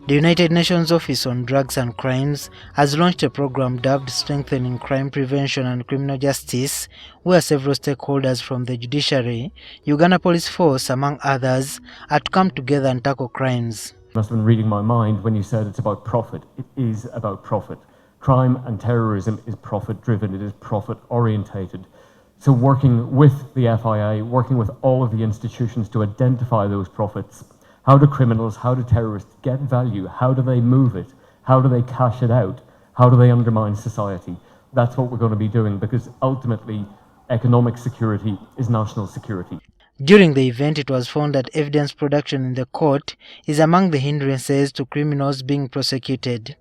The United Nations Office on Drugs and Crimes has launched a program dubbed Strengthening Crime Prevention and Criminal Justice, where several stakeholders from the judiciary, Uganda Police Force, among others, are to come together and tackle crimes. You must have been reading my mind when you said it's about profit. It is about profit. Crime and terrorism is profit-driven. It is profit-orientated. So working with the FIA, working with all of the institutions to identify those profits. How do criminals, how do terrorists get value? How do they move it? How do they cash it out? How do they undermine society? That's what we're going to be doing, because ultimately economic security is national security. During the event, it was found that evidence production in the court is among the hindrances to criminals being prosecuted.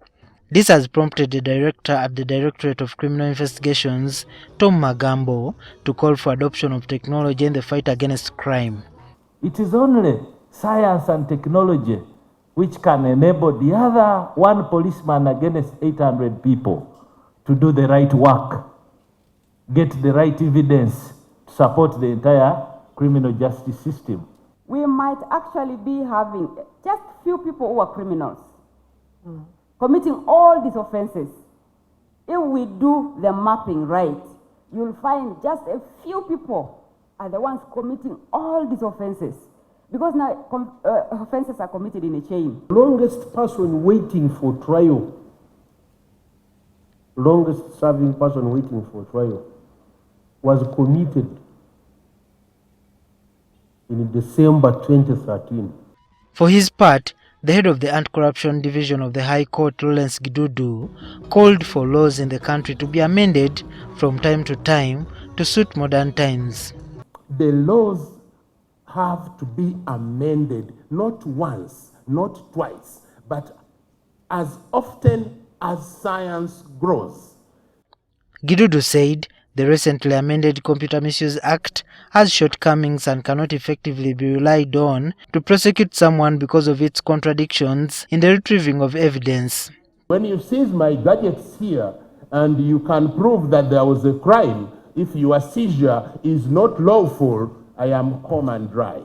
This has prompted the director at the Directorate of Criminal Investigations, Tom Magambo, to call for adoption of technology in the fight against crime. It is only science and technology which can enable the other one policeman against 800 people to do the right work, get the right evidence to support the entire criminal justice system. We might actually be having just few people who are criminals committing all these offenses. If we do the mapping right, you'll find just a few people are the ones committing all these offenses. Because now offenses are committed in a chain. Longest person waiting for trial, longest serving person waiting for trial, was committed in December 2013. For his part, the head of the Anti-Corruption Division of the High Court, Lawrence Gidudu, called for laws in the country to be amended from time to time to suit modern times. The laws have to be amended, not once, not twice, but as often as science grows. Gidudu said the recently amended Computer Misuse Act has shortcomings and cannot effectively be relied on to prosecute someone because of its contradictions in the retrieving of evidence. When you seize my gadgets here and you can prove that there was a crime, if your seizure is not lawful, I am home and dry.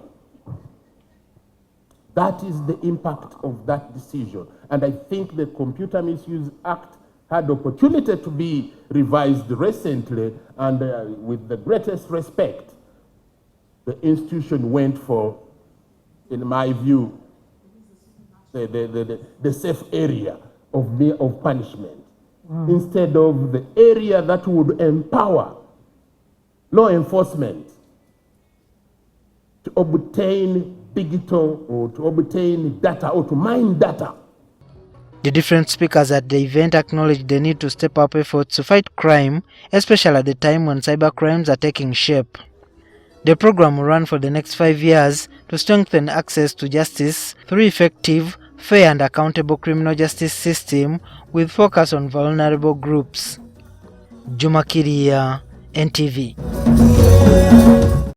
That is the impact of that decision. And I think the Computer Misuse Act had opportunity to be revised recently, and with the greatest respect, the institution went for, in my view, the safe area of punishment, instead of the area that would empower law enforcement to obtain digital or to obtain data or to mine data. The different speakers at the event acknowledged the need to step up efforts to fight crime, especially at the time when cybercrimes are taking shape. The program will run for the next 5 years to strengthen access to justice through effective, fair and accountable criminal justice system with focus on vulnerable groups. Juma Kiria, NTV.